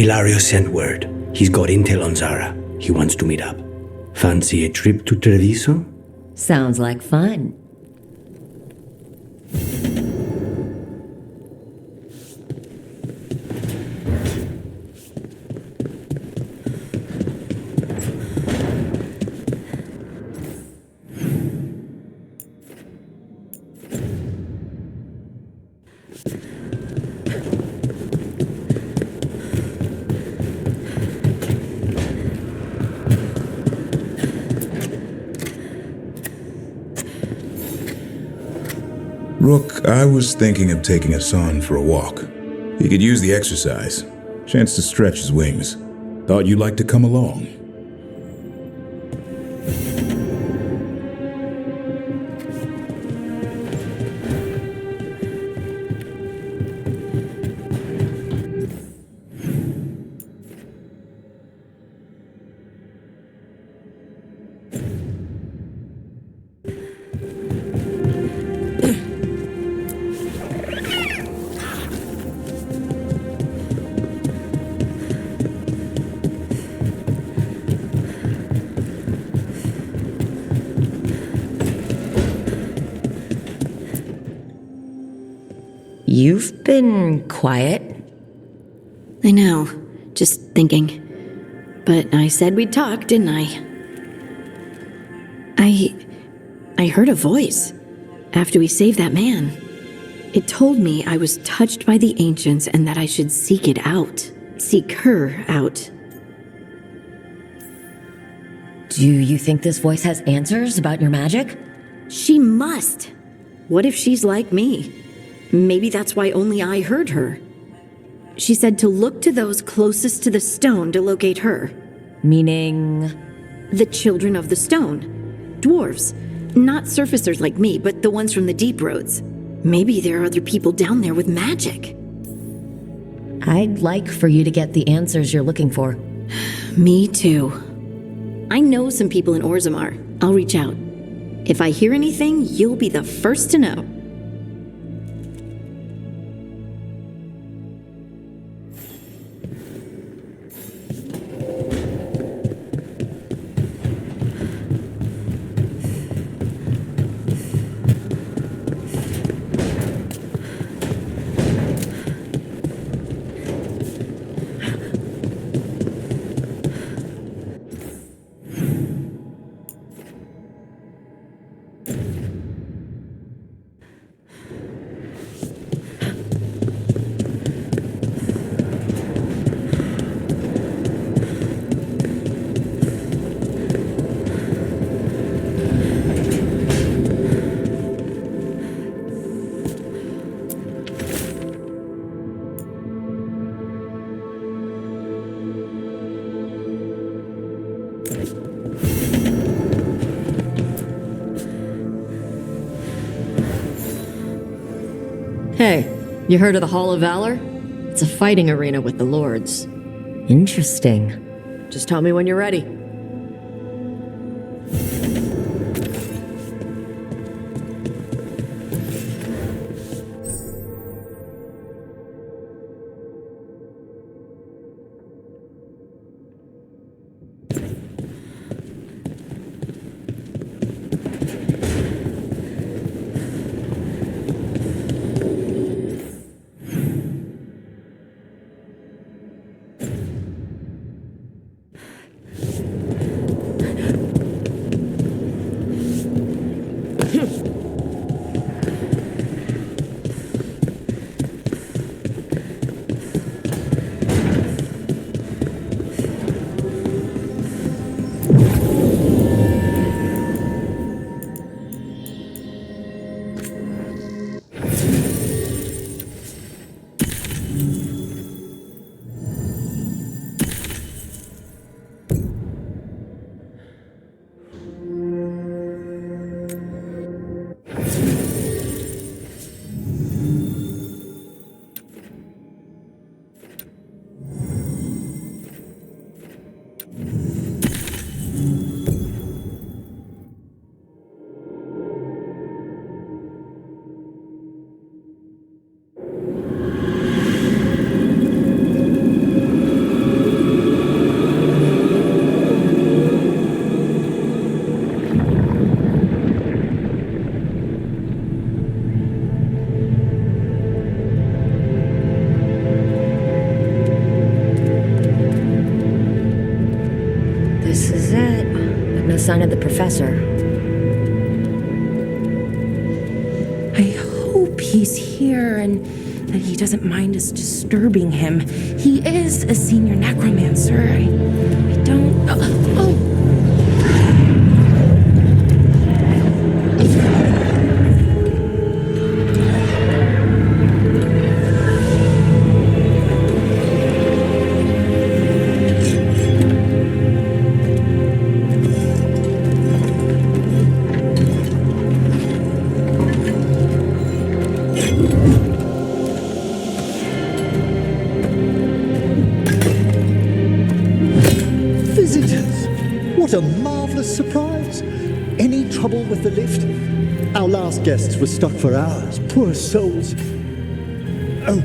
Ilario sent word. He's got intel on Zara. He wants to meet up. Fancy a trip to Treviso? Sounds like fun. Rook, I was thinking of taking Hassan for a walk. He could use the exercise. Chance to stretch his wings. Thought you'd like to come along. You've been quiet. I know. Just thinking. But I said we'd talk, didn't I? I heard a voice after we saved that man. It told me I was touched by the ancients and that I should seek it out. Seek her out. Do you think this voice has answers about your magic? She must. What if she's like me? Maybe that's why only I heard her. She said to look to those closest to the stone to locate her. Meaning? The children of the stone. Dwarves. Not surfacers like me, but the ones from the deep roads. Maybe there are other people down there with magic. I'd like for you to get the answers you're looking for. Me too. I know some people in Orzammar. I'll reach out. If I hear anything, you'll be the first to know. Hey, you heard of the Hall of Valor? It's a fighting arena with the lords. Interesting. Just tell me when you're ready. sign of the professor. I hope he's here and that he doesn't mind us disturbing him. He is a senior necromancer. I don't... Oh! What a marvelous surprise! Any trouble with the lift? Our last guests were stuck for hours. Poor souls. Oh.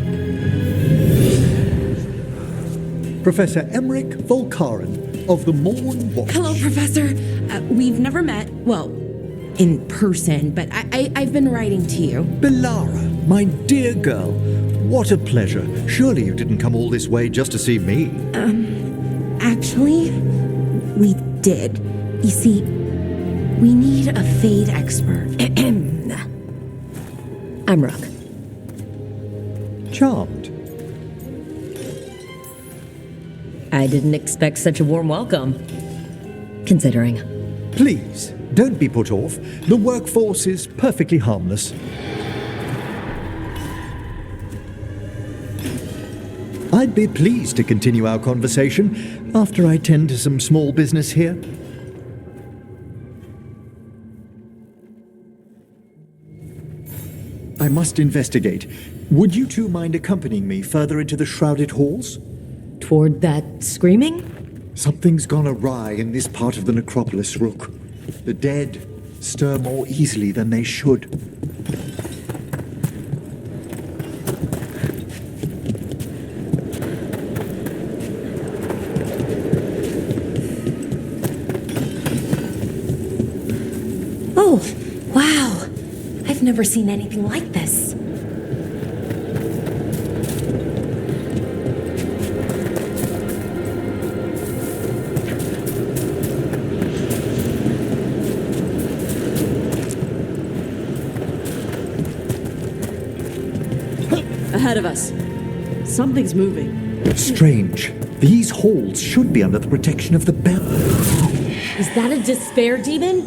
Professor Emmerich Volkaren of the Morn Watch. Hello, Professor. We've never met, well, in person, but I've been writing to you. Belara, my dear girl. What a pleasure. Surely you didn't come all this way just to see me. Actually, we did. You see, we need a Fade expert. I'm Rook. Charmed. I didn't expect such a warm welcome. Considering. Please, don't be put off. The workforce is perfectly harmless. I'd be pleased to continue our conversation after I tend to some small business here. I must investigate. Would you two mind accompanying me further into the shrouded halls? Toward that screaming? Something's gone awry in this part of the necropolis, Rook. The dead stir more easily than they should. Oh, wow. I've never seen anything like this. Ahead of us. Something's moving. Strange. These halls should be under the protection of the bell. Is that a despair demon?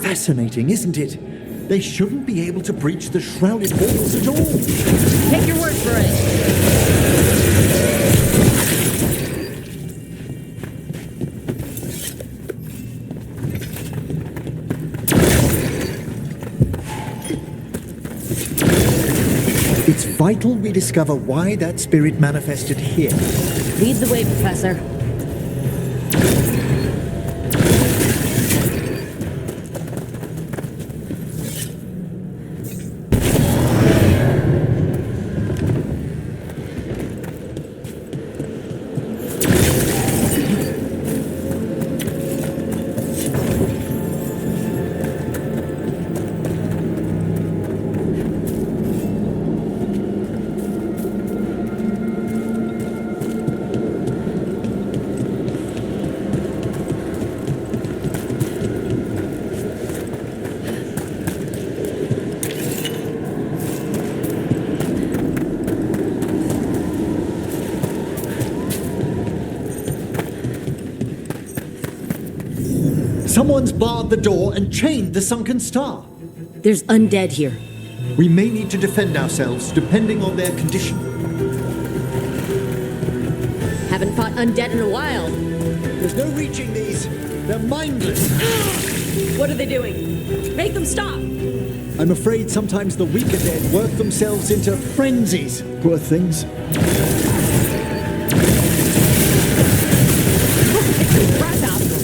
Fascinating, isn't it? They shouldn't be able to breach the shrouded halls at all. Take your word for it. It's vital we discover why that spirit manifested here. Lead the way, Professor. Someone's barred the door and chained the sunken star. There's undead here. We may need to defend ourselves depending on their condition. Haven't fought undead in a while. There's no reaching these. They're mindless. What are they doing? Make them stop! I'm afraid sometimes the weaker dead work themselves into frenzies. Poor things. Breath out of them.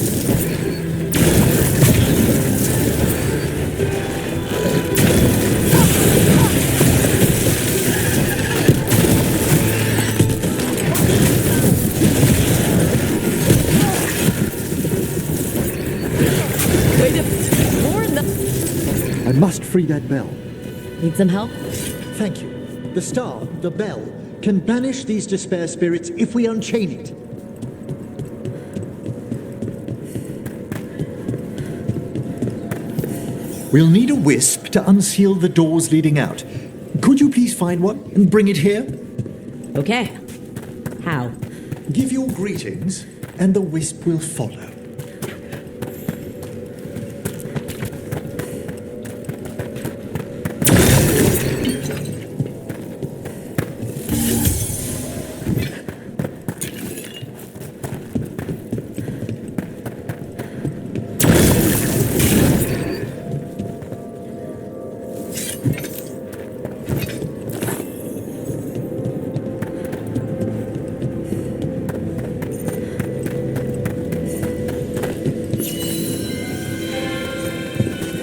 Way to warn them. I must free that bell. Need some help? Thank you. The star, the bell, can banish these despair spirits if we unchain it. We'll need a wisp to unseal the doors leading out. Could you please find one and bring it here? Okay. How? Give your greetings, and the wisp will follow.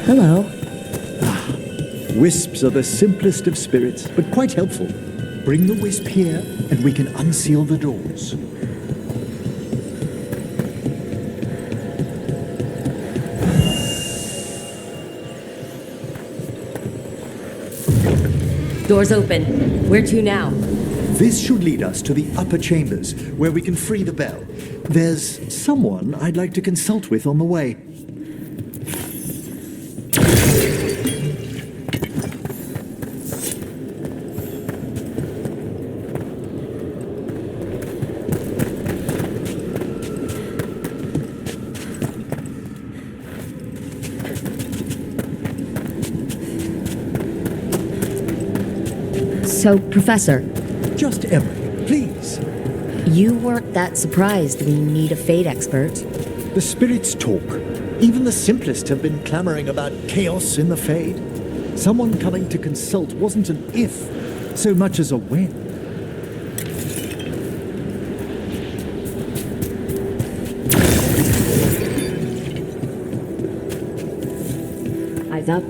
Hello. Wisps are the simplest of spirits, but quite helpful. Bring the wisp here, and we can unseal the doors. Doors open. Where to now? This should lead us to the upper chambers, where we can free the bell. There's someone I'd like to consult with on the way. So, Professor, Just Emily, please. you weren't that surprised we need a fate expert. The spirits talk. Even the simplest have been clamoring about chaos in the Fade. Someone coming to consult wasn't an if, so much as a when. Eyes up.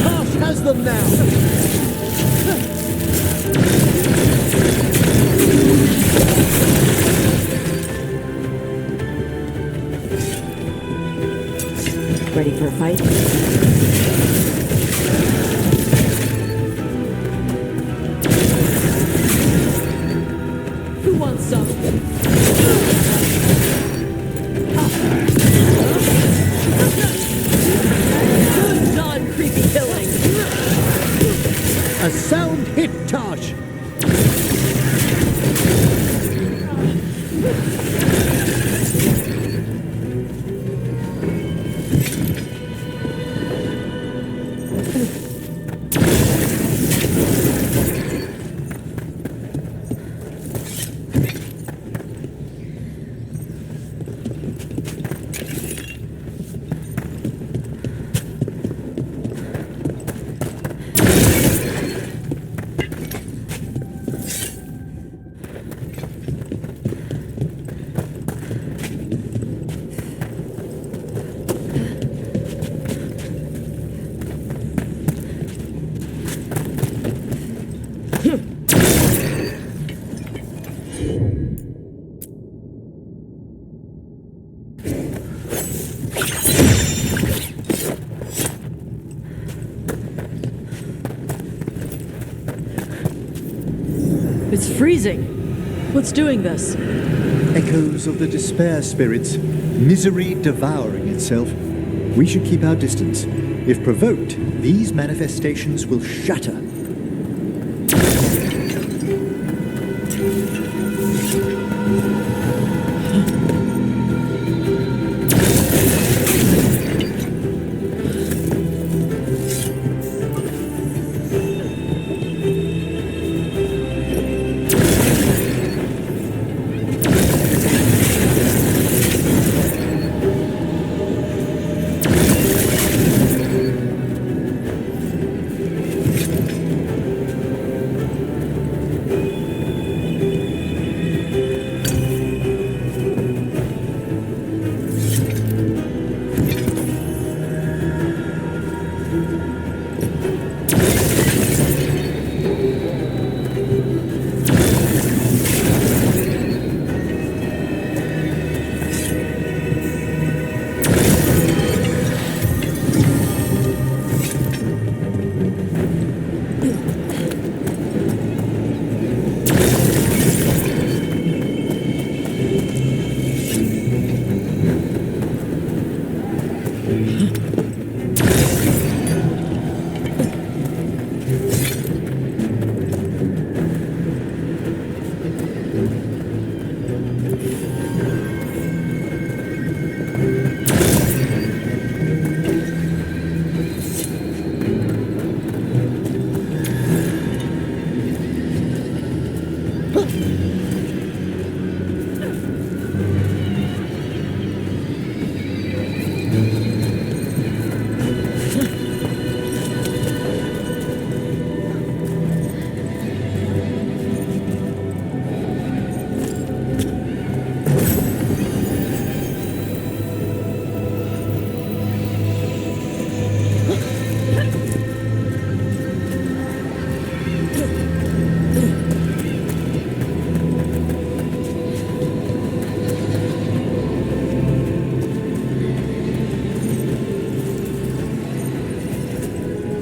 Harsh has them now! Ready for a fight? Who wants some? Good done, creepy killing. A sound hit, Tosh! It's freezing. What's doing this? Echoes of the despair spirits, misery devouring itself. We should keep our distance. If provoked, these manifestations will shatter.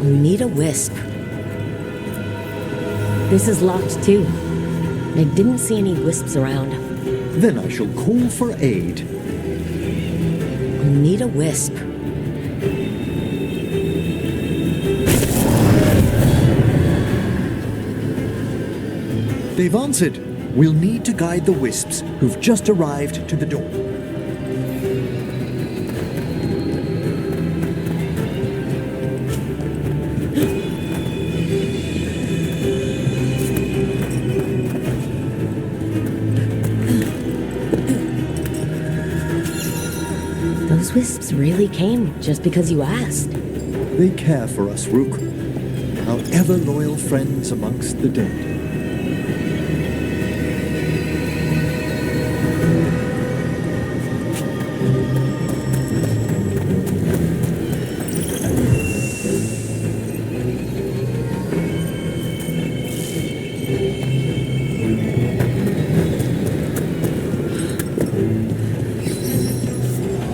Need a wisp. This is locked too. I didn't see any wisps around. Then I shall call for aid. Need a wisp. They've answered. We'll need to guide the wisps who've just arrived to the door. Those wisps really came just because you asked. They care for us, Rook. Our ever-loyal friends amongst the dead.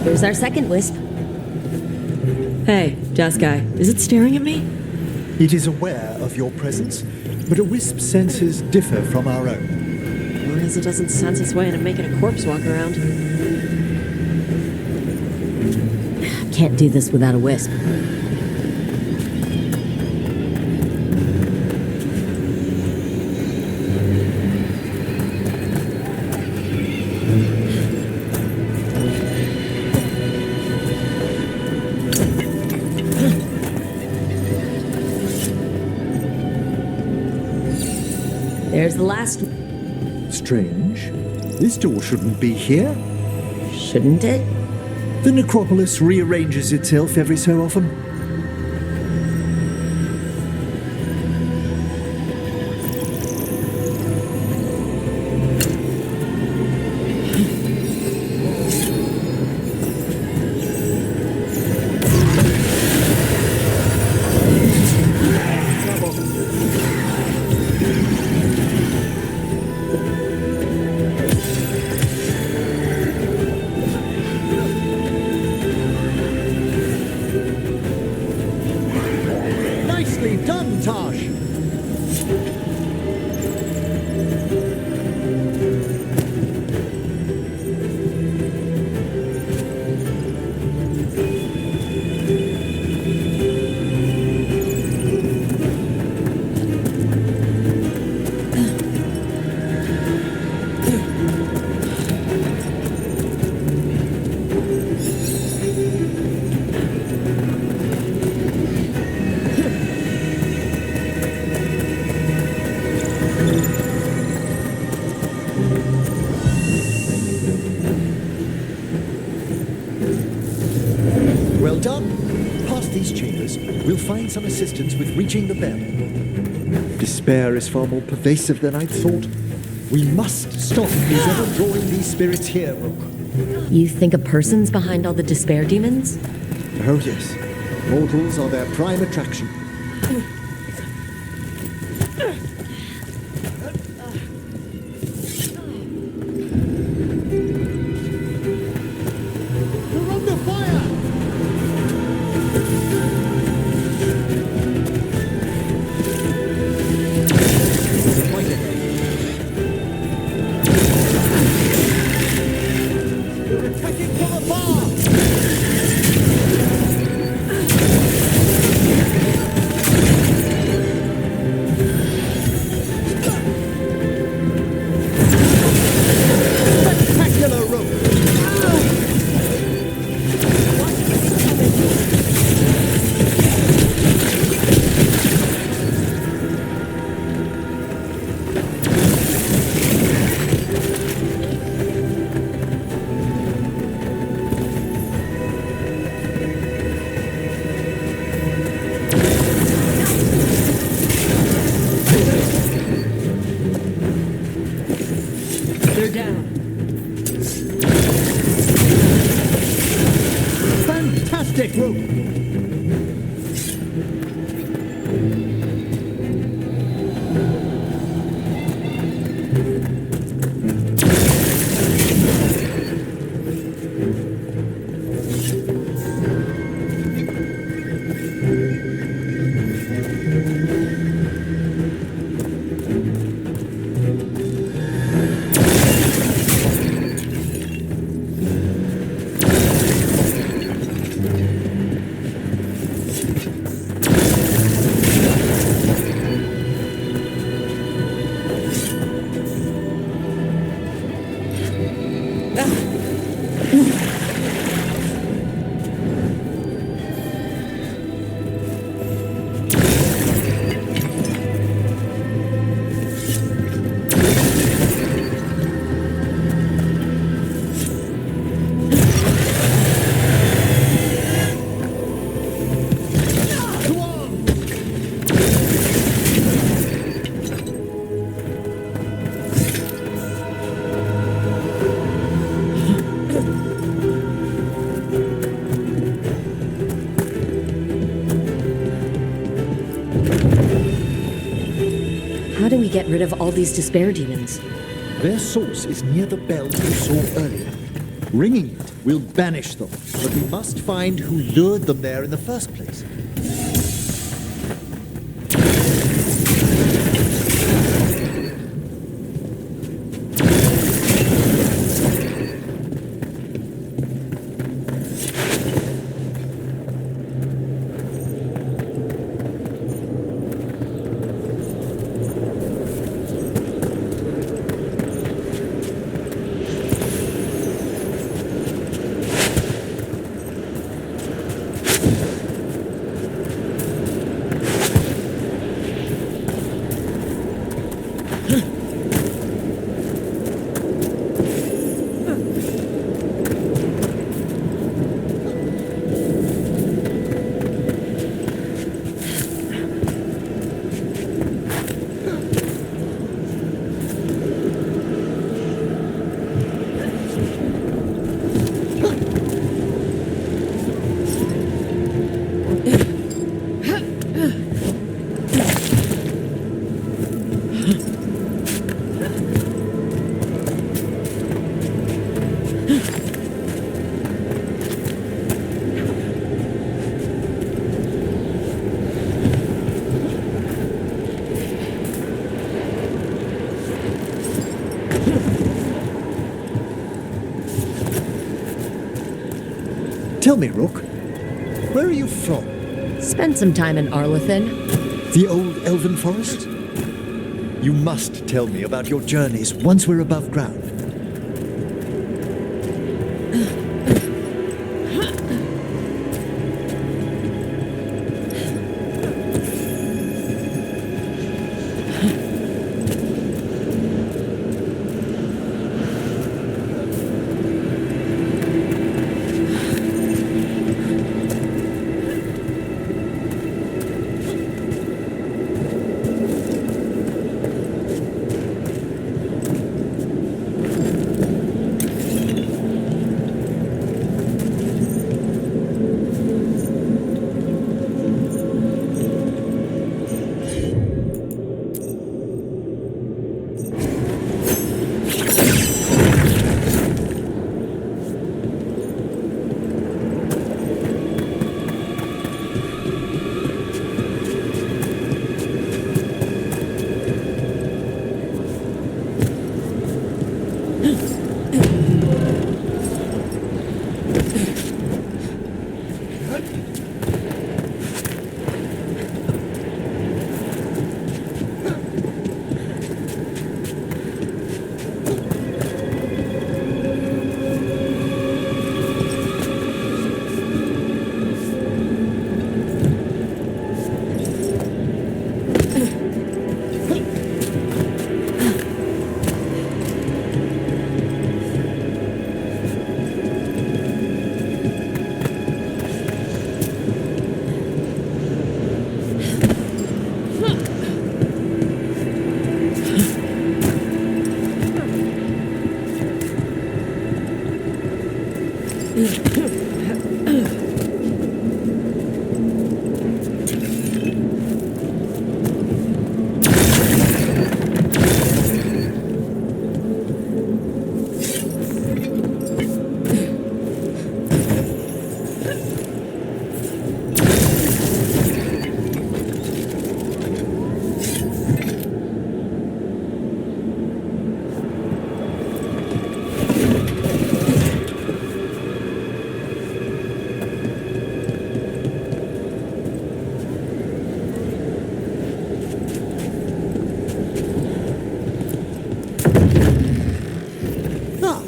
Here's our second wisp. Hey, desk guy, is it staring at me? It is aware of your presence, but a wisp's senses differ from our own. As long as it doesn't sense its way into making a corpse walk around. Can't do this without a wisp. There's the last. Strange. This door shouldn't be here. Shouldn't it? The necropolis rearranges itself every so often. Nicely done, Tosh! Well done. Past these chambers, we'll find some assistance with reaching the bell. Despair is far more pervasive than I'd thought. We must stop who's ever drawing these spirits here, Rook. You think a person's behind all the despair demons? Oh, yes. Mortals are their prime attraction. We're under fire! They're attacking from afar! How do we get rid of all these despair demons? Their source is near the bell you saw earlier. Ringing it will banish them, but we must find who lured them there in the first place. Tell me, Rook, where are you from? Spend some time in Arlethan. The old elven forest? You must tell me about your journeys once we're above ground.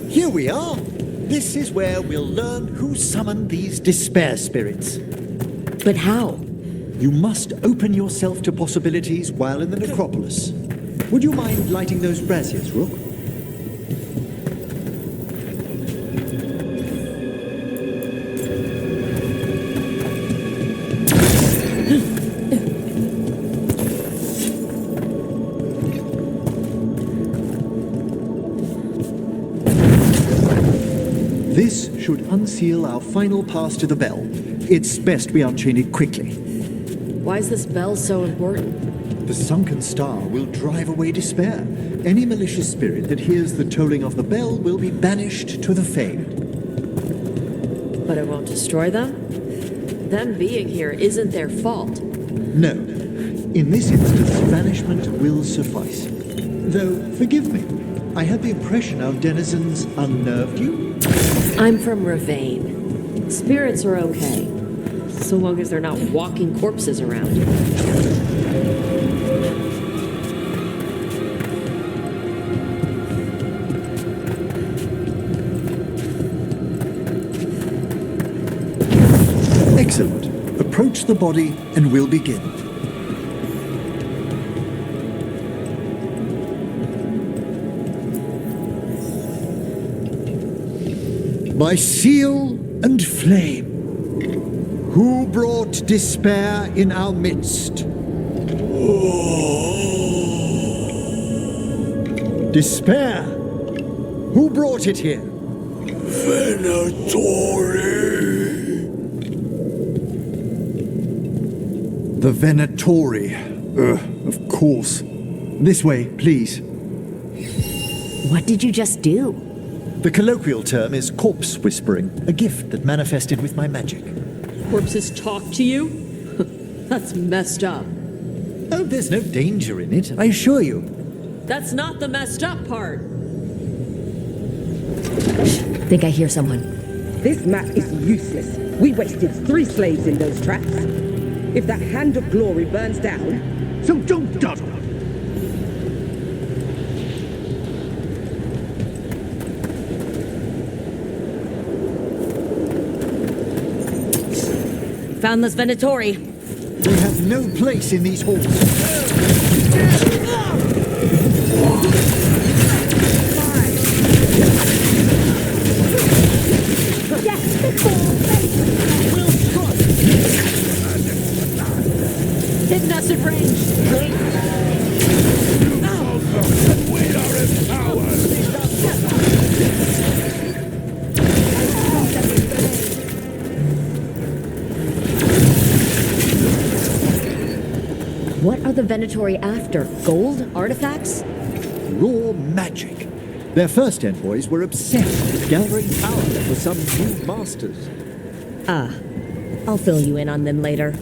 Here we are. This is where we'll learn who summoned these despair spirits. But how? You must open yourself to possibilities while in the necropolis. Would you mind lighting those braziers, Rook? This should unseal our final pass to the bell. It's best we unchain it quickly. Why is this bell so important? The sunken star will drive away despair. Any malicious spirit that hears the tolling of the bell will be banished to the Fade. But it won't destroy them? Them being here isn't their fault. No. In this instance, banishment will suffice. Though, forgive me, I had the impression our denizens unnerved you? I'm from Ravane. Spirits are okay, so long as they're not walking corpses around. Excellent. Approach the body and we'll begin. By seal and flame, who brought despair in our midst? Despair! Who brought it here? The Venatori. Of course. This way, please. What did you just do? The colloquial term is corpse whispering, a gift that manifested with my magic. Corpses talk to you? That's messed up. Oh, there's no danger in it, I assure you. That's not the messed up part. Think I hear someone. This map is useless. We wasted 3 slaves in those traps. If that hand of glory burns down, so don't dawdle. Found this Venatori. They have no place in these halls. Hidden us at range. What are the Venatori after? Gold? Artifacts? Raw magic. Their first envoys were obsessed with gathering power for some new masters. Ah, I'll fill you in on them later.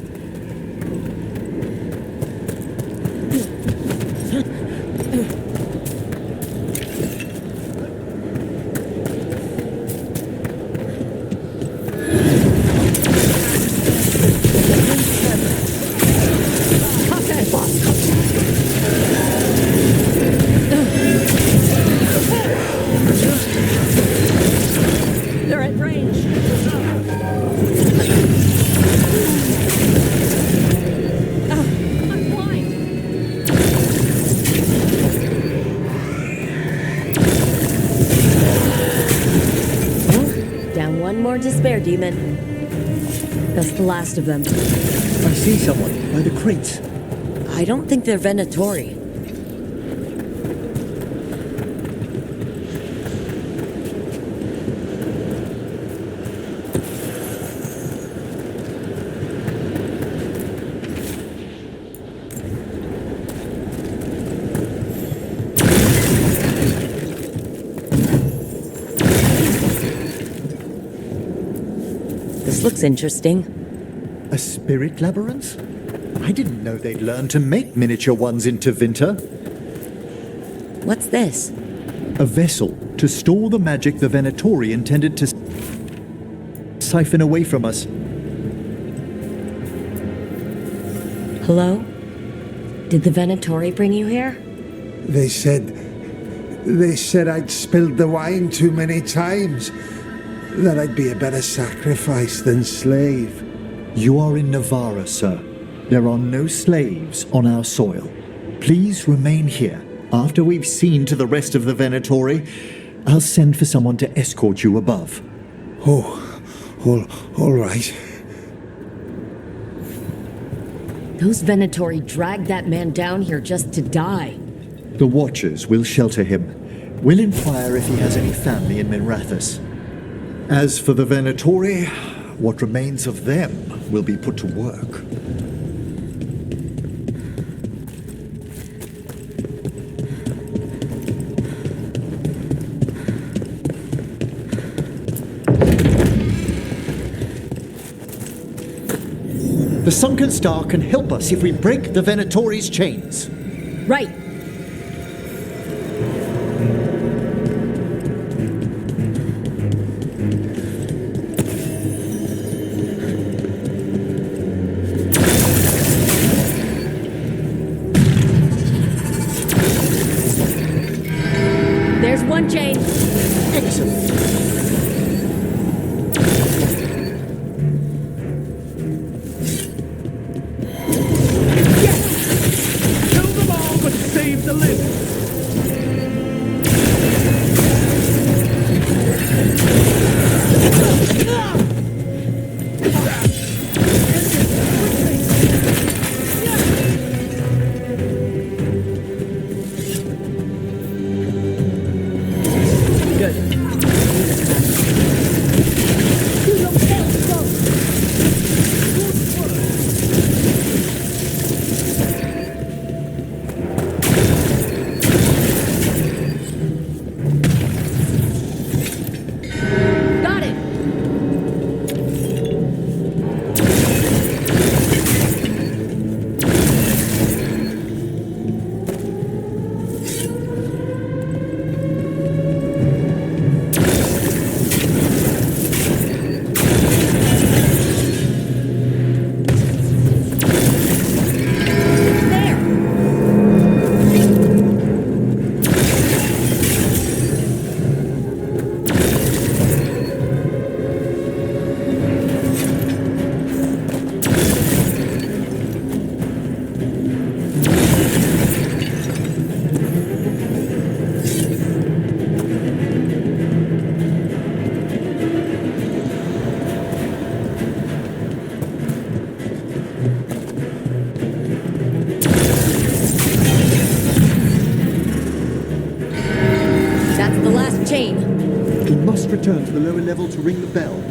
They're at range. I'm blind. Well, down one more despair demon. That's the last of them. I see someone by the crates. I don't think they're Venatori. This looks interesting. A spirit labyrinth? I didn't know they'd learn to make miniature ones in Tevinter. What's this? A vessel to store the magic the Venatori intended to siphon away from us. Hello? Did the Venatori bring you here? They said I'd spilled the wine too many times, that I'd be a better sacrifice than slave. You are in Navarra, sir. There are no slaves on our soil. Please remain here. After we've seen to the rest of the Venatori, I'll send for someone to escort you above. Oh, all right. Those Venatori dragged that man down here just to die. The Watchers will shelter him. We'll inquire if he has any family in Minrathous. As for the Venatori, what remains of them will be put to work. The sunken star can help us if we break the Venatori's chains. Right. There's one chain. Excellent. Kill them all, but save the living. Got it. There. That's the last chain. We must return to the lower level to ring the bell.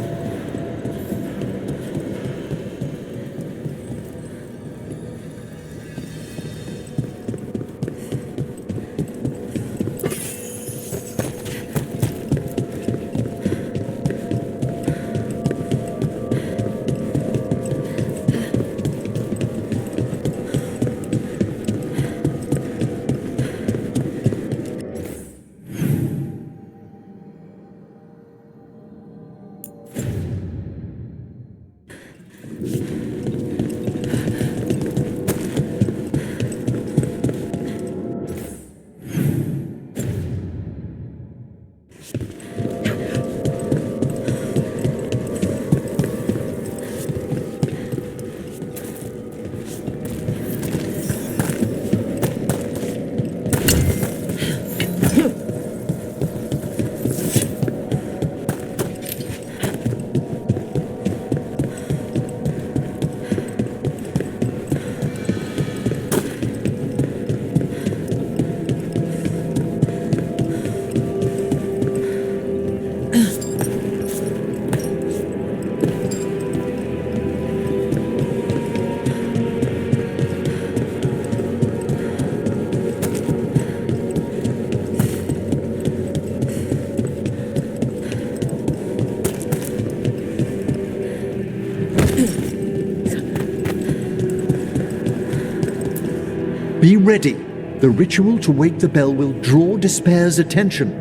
Be ready. The ritual to wake the bell will draw Despair's attention.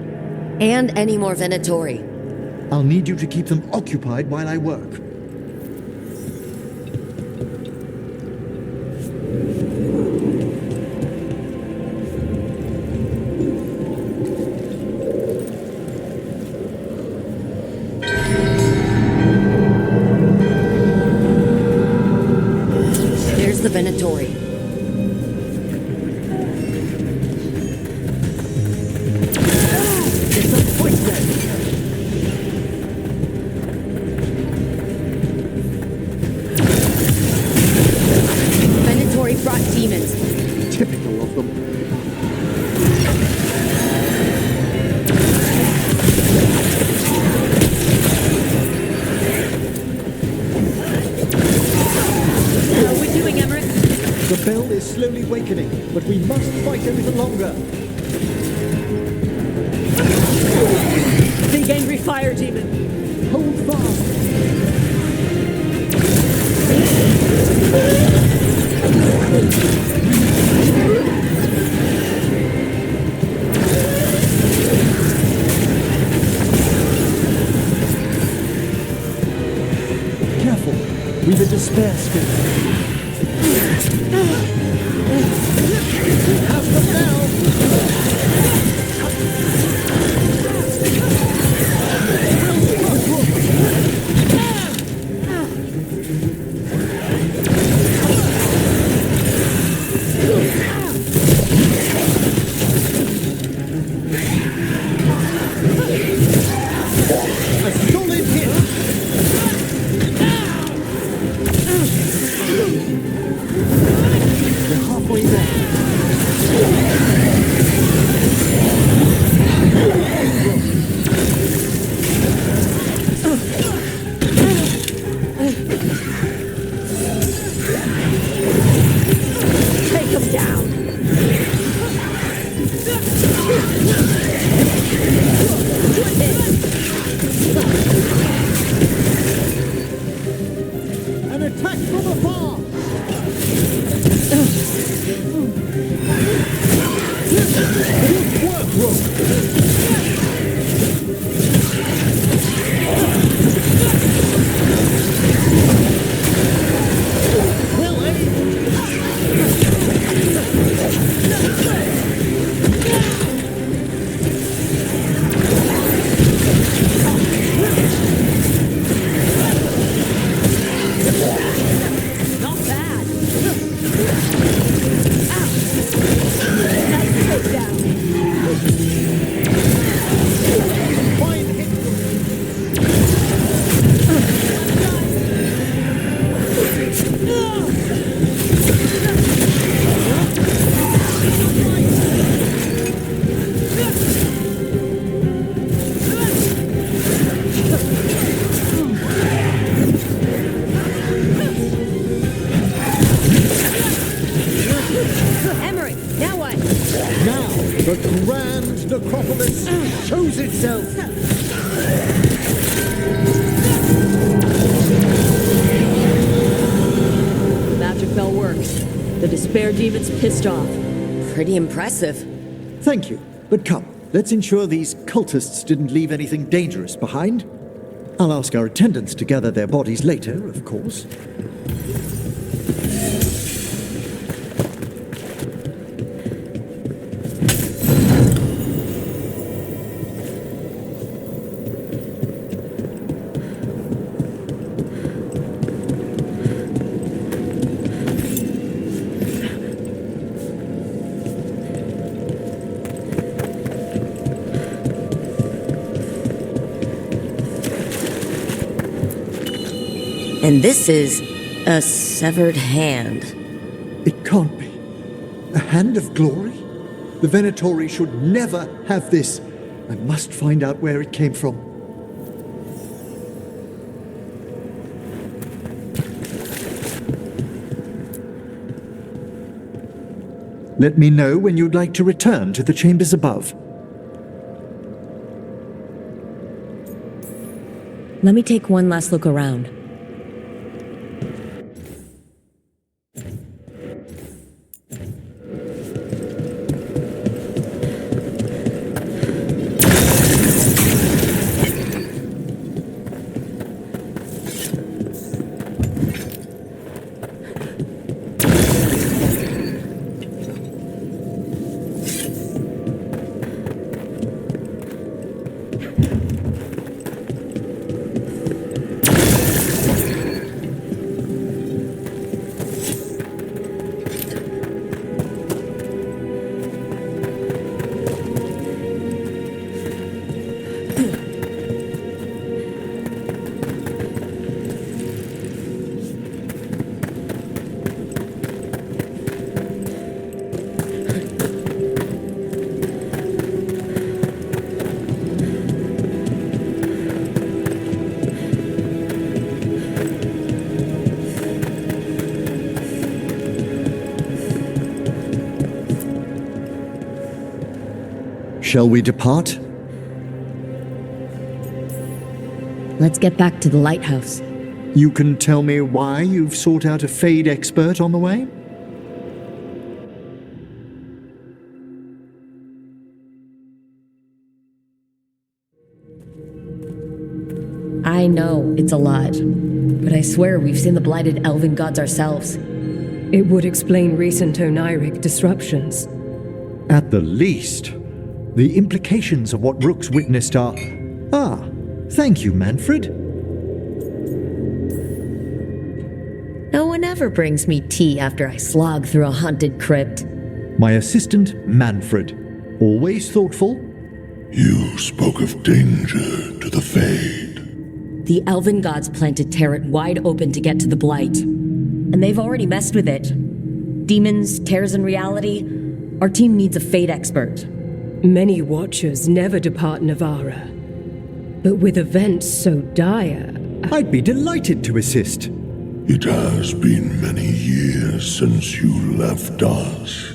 And any more Venatori. I'll need you to keep them occupied while I work. There's the Venatori. Venatori brought demons. Typical of them. How are we doing, Emmerich? The bell is slowly wakening, but we must fight a little longer. Big angry fire demon. Hold fast. Careful, we've a despair spirit. Have them now! A solid hit! We're halfway there. Take him down. An attack from afar! Good work, Rogue! Well aimed! Not bad. Nice takedown. Fine hit! Emery, now what? Now, the grand necropolis shows itself! The magic bell works. The despair demon's pissed off. Pretty impressive. Thank you, but come, let's ensure these cultists didn't leave anything dangerous behind. I'll ask our attendants to gather their bodies later, of course. And this is a severed hand. It can't be. A hand of glory? The Venatori should never have this. I must find out where it came from. Let me know when you'd like to return to the chambers above. Let me take one last look around. Shall we depart? Let's get back to the lighthouse. You can tell me why you've sought out a Fade expert on the way? I know it's a lot, but I swear we've seen the blighted elven gods ourselves. It would explain recent Oniric disruptions. At the least, the implications of what Rook's witnessed are... Ah, thank you, Manfred. No one ever brings me tea after I slog through a haunted crypt. My assistant, Manfred. Always thoughtful. You spoke of danger to the Fade. The elven gods plan to tear it wide open to get to the blight. And they've already messed with it. Demons, tears in reality. Our team needs a Fade expert. Many Watchers never depart Navarra. But with events so dire... I'd be delighted to assist. It has been many years since you left us.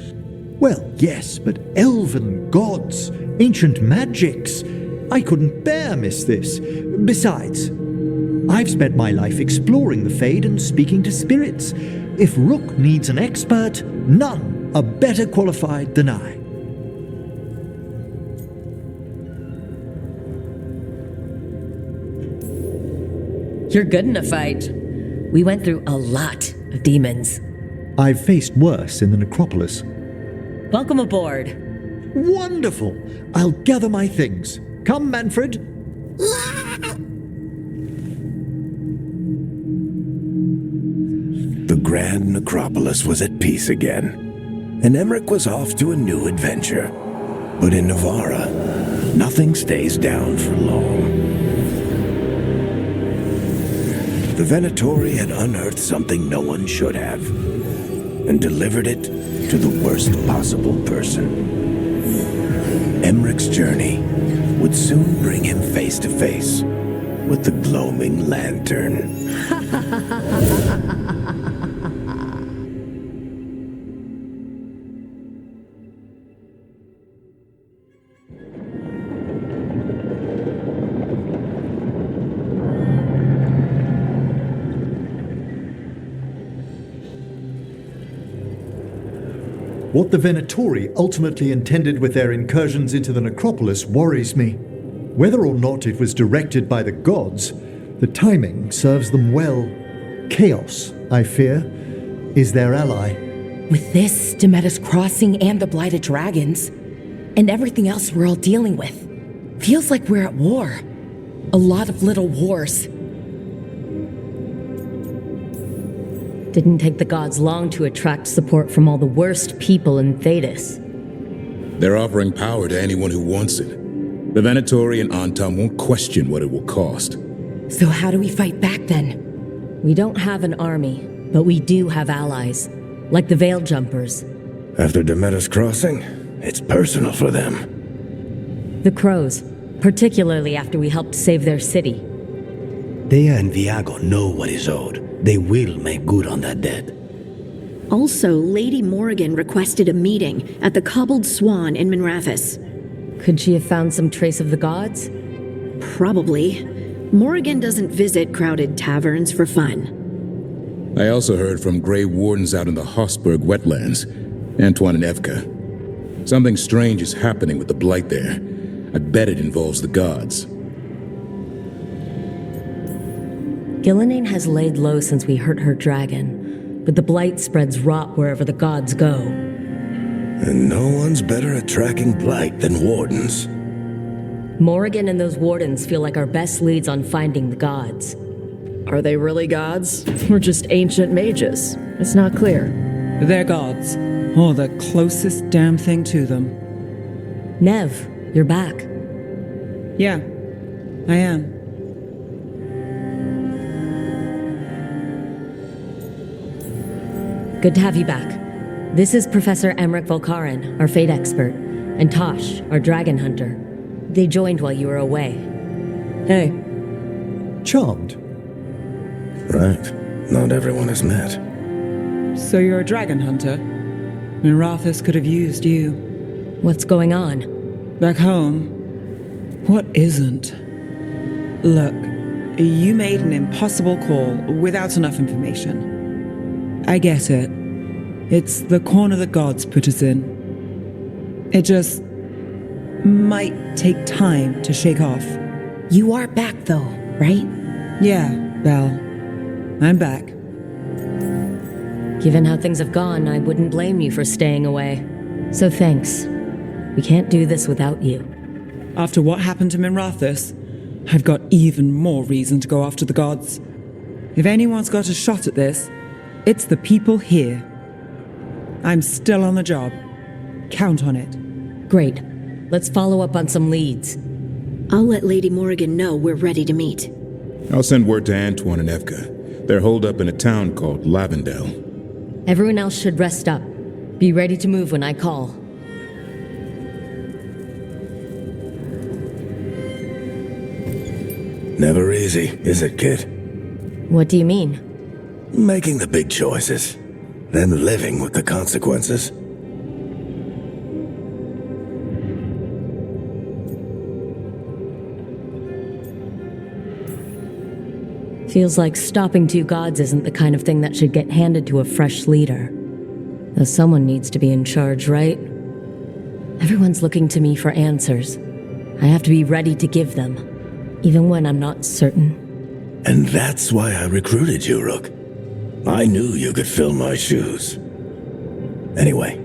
Well, yes, but elven gods, ancient magics. I couldn't bear miss this. Besides, I've spent my life exploring the Fade and speaking to spirits. If Rook needs an expert, none are better qualified than I. You're good in a fight. We went through a lot of demons. I've faced worse in the necropolis. Welcome aboard. Wonderful! I'll gather my things. Come, Manfred. The grand necropolis was at peace again, and Emmerich was off to a new adventure. But in Navarra, nothing stays down for long. The Venatori had unearthed something no one should have, and delivered it to the worst possible person. Emmerich's journey would soon bring him face to face with the glowing lantern. What the Venatori ultimately intended with their incursions into the necropolis worries me. Whether or not it was directed by the gods, the timing serves them well. Chaos, I fear, is their ally. With this, Demeter's Crossing and the Blighted Dragons, and everything else we're all dealing with, feels like we're at war. A lot of little wars. Didn't take the gods long to attract support from all the worst people in Thedas. They're offering power to anyone who wants it. The Venatori and Antam won't question what it will cost. So how do we fight back then? We don't have an army, but we do have allies, like the Veil Jumpers. After Demeter's Crossing, it's personal for them. The Crows, particularly after we helped save their city. Dea and Viago know what is owed. They will make good on that debt. Also, Lady Morrigan requested a meeting at the Cobbled Swan in Minrathis. Could she have found some trace of the gods? Probably. Morrigan doesn't visit crowded taverns for fun. I also heard from Grey Wardens out in the Hossberg wetlands, Antoine and Evka. Something strange is happening with the Blight there. I bet it involves the gods. Gillenane has laid low since we hurt her dragon, but the Blight spreads rot wherever the gods go. And no one's better at tracking Blight than Wardens. Morrigan and those Wardens feel like our best leads on finding the gods. Are they really gods? Or just ancient mages? It's not clear. They're gods, or the closest damn thing to them. Nev, you're back. Yeah, I am. Good to have you back. This is Professor Emmerich Volkaren, our Fate expert, and Tosh, our dragon hunter. They joined while you were away. Hey. Charmed. Right. Not everyone has met. So you're a dragon hunter? Minrathis could have used you. What's going on? Back home, what isn't? Look, you made an impossible call without enough information. I get it. It's the corner the gods put us in. It just might take time to shake off. You are back, though, right? Yeah, Belle. I'm back. Given how things have gone, I wouldn't blame you for staying away. So thanks. We can't do this without you. After what happened to Minrathous, I've got even more reason to go after the gods. If anyone's got a shot at this, it's the people here. I'm still on the job. Count on it. Great. Let's follow up on some leads. I'll let Lady Morrigan know we're ready to meet. I'll send word to Antoine and Evka. They're holed up in a town called Lavendale. Everyone else should rest up. Be ready to move when I call. Never easy, is it, kid? What do you mean? Making the big choices, then living with the consequences. Feels like stopping two gods isn't the kind of thing that should get handed to a fresh leader. Though someone needs to be in charge, right? Everyone's looking to me for answers. I have to be ready to give them, even when I'm not certain. And that's why I recruited you, Rook. I knew you could fill my shoes. Anyway,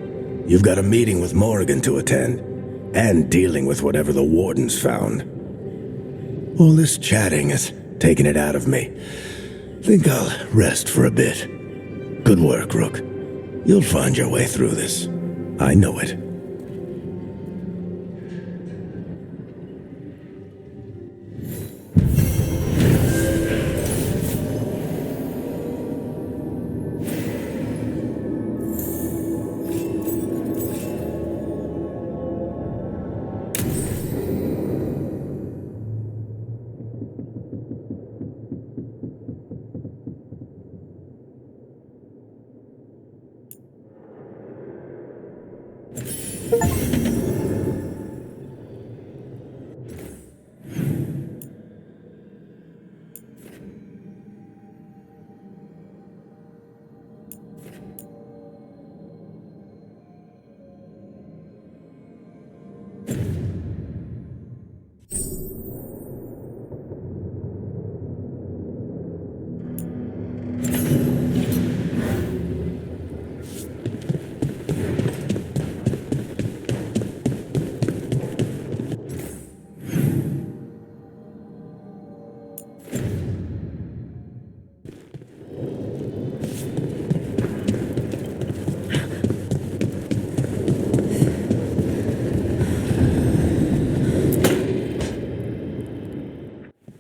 you've got a meeting with Morrigan to attend, and dealing with whatever the wardens found. All this chatting is taking it out of me. Think I'll rest for a bit. Good work, Rook. You'll find your way through this. I know it.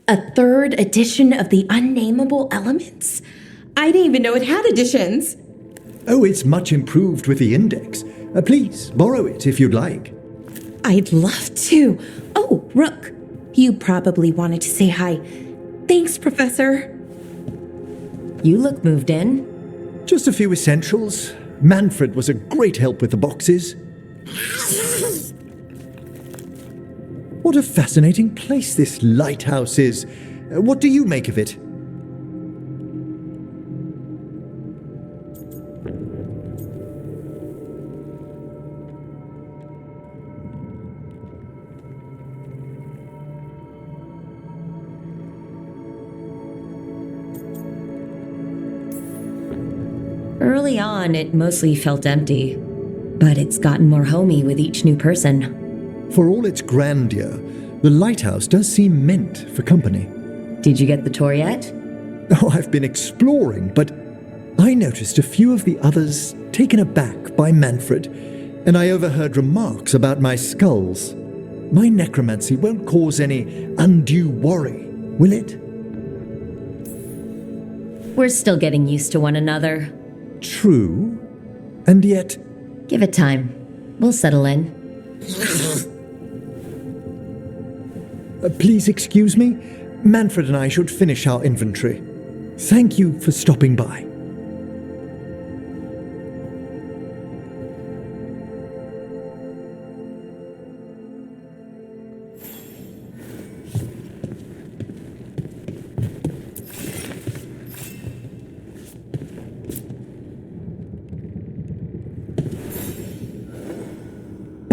A third edition of the Unnameable Elements? I didn't even know it had editions. Oh, it's much improved with the index. Please, borrow it if you'd like. I'd love to. Oh, Rook, you probably wanted to say hi. Thanks, Professor. You look moved in. Just a few essentials. Manfred was a great help with the boxes. What a fascinating place this lighthouse is. What do you make of it? Early on, it mostly felt empty, but it's gotten more homey with each new person. For all its grandeur, the lighthouse does seem meant for company. Did you get the tour yet? Oh, I've been exploring, but I noticed a few of the others taken aback by Manfred, and I overheard remarks about my skulls. My necromancy won't cause any undue worry, will it? We're still getting used to one another. True, and yet... Give it time. We'll settle in. Please excuse me. Manfred and I should finish our inventory. Thank you for stopping by.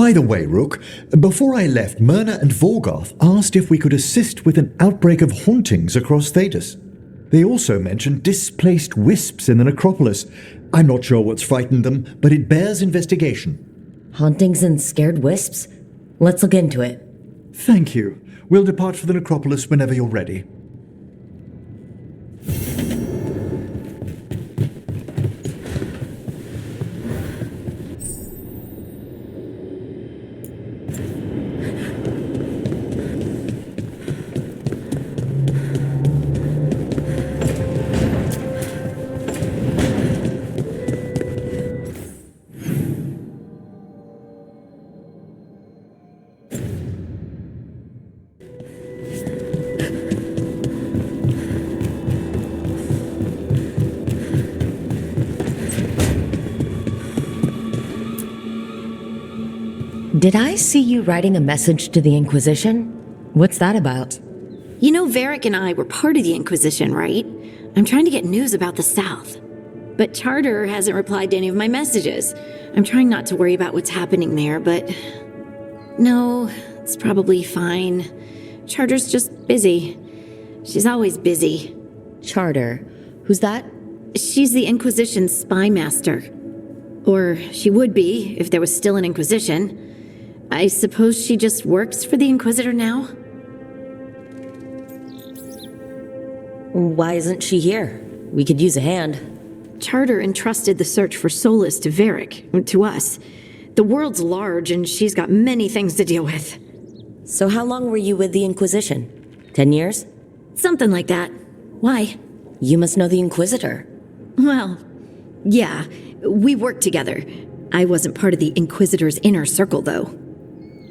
By the way, Rook, before I left, Myrna and Vorgoth asked if we could assist with an outbreak of hauntings across Thedas. They also mentioned displaced wisps in the necropolis. I'm not sure what's frightened them, but it bears investigation. Hauntings and scared wisps? Let's look into it. Thank you. We'll depart for the necropolis whenever you're ready. Did I see you writing a message to the Inquisition? What's that about? You know, Varric and I were part of the Inquisition, right? I'm trying to get news about the South. But Charter hasn't replied to any of my messages. I'm trying not to worry about what's happening there, but... No, it's probably fine. Charter's just busy. She's always busy. Charter? Who's that? She's the Inquisition's spy master. Or she would be, if there was still an Inquisition. I suppose she just works for the Inquisitor now? Why isn't she here? We could use a hand. Charter entrusted the search for Solus to Varric, to us. The world's large and she's got many things to deal with. So how long were you with the Inquisition? 10 years? Something like that. Why? You must know the Inquisitor. Well, yeah, we worked together. I wasn't part of the Inquisitor's inner circle, though.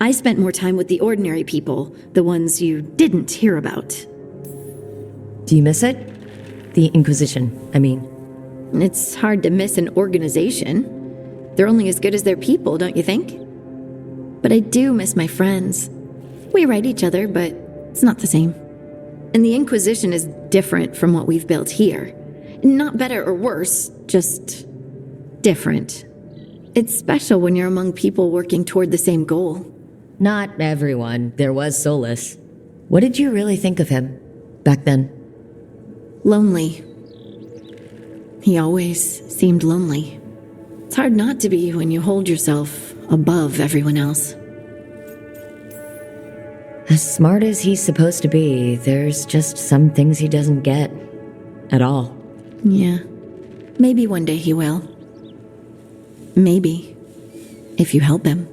I spent more time with the ordinary people, the ones you didn't hear about. Do you miss it? The Inquisition, I mean. It's hard to miss an organization. They're only as good as their people, don't you think? But I do miss my friends. We write each other, but it's not the same. And the Inquisition is different from what we've built here. Not better or worse, just different. It's special when you're among people working toward the same goal. Not everyone. There was Solus. What did you really think of him back then? Lonely. He always seemed lonely. It's hard not to be when you hold yourself above everyone else. As smart as he's supposed to be, there's just some things he doesn't get. At all. Yeah. Maybe one day he will. Maybe. If you help him.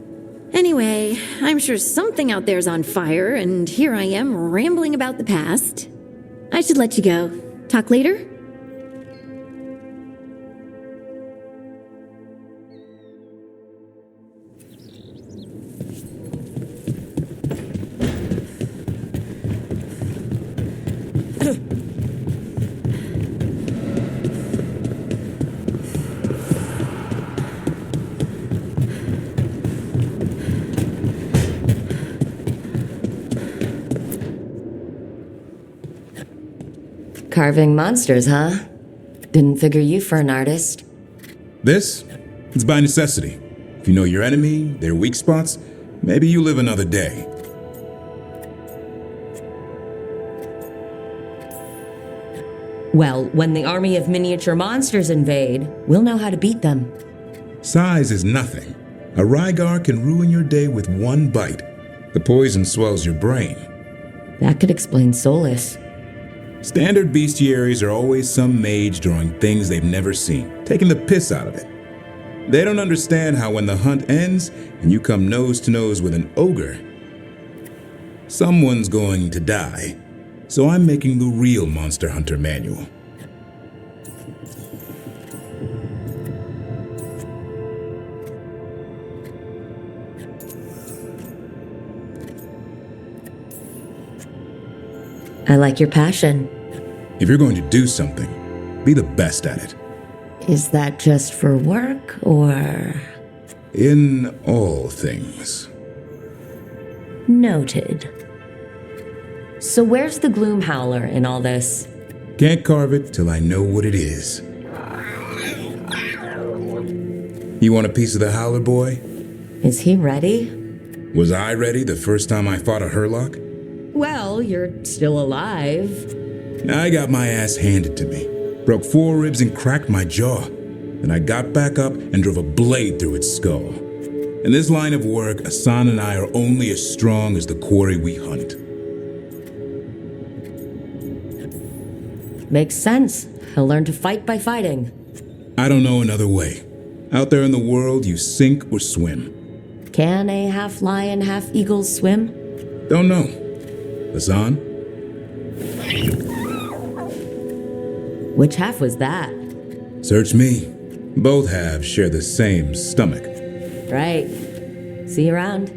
Anyway, I'm sure something out there's on fire, and here I am rambling about the past. I should let you go. Talk later? Carving monsters, huh? Didn't figure you for an artist. This? It's by necessity. If you know your enemy, their weak spots, maybe you live another day. Well, when the army of miniature monsters invade, we'll know how to beat them. Size is nothing. A Rygar can ruin your day with one bite. The poison swells your brain. That could explain Solus. Standard bestiaries are always some mage drawing things they've never seen, taking the piss out of it. They don't understand how when the hunt ends and you come nose to nose with an ogre, someone's going to die. So I'm making the real Monster Hunter manual. I like your passion. If you're going to do something, be the best at it. Is that just for work, or...? In all things. Noted. So where's the Gloom Howler in all this? Can't carve it till I know what it is. You want a piece of the Howler, boy? Is he ready? Was I ready the first time I fought a Hurlock? Well, you're still alive. I got my ass handed to me, broke 4 ribs and cracked my jaw. Then I got back up and drove a blade through its skull. In this line of work, Asan and I are only as strong as the quarry we hunt. Makes sense. He'll learn to fight by fighting. I don't know another way. Out there in the world, you sink or swim. Can a half lion, half eagle swim? Don't know. Asan? Which half was that? Search me. Both halves share the same stomach. Right. See you around.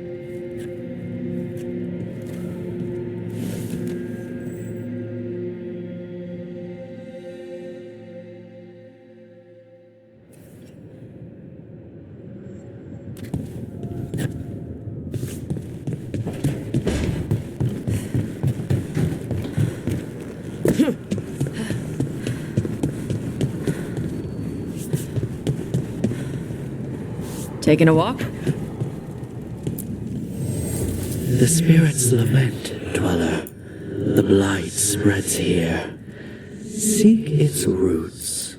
Taking a walk? The spirits lament, Dweller. The blight spreads here. Seek its roots.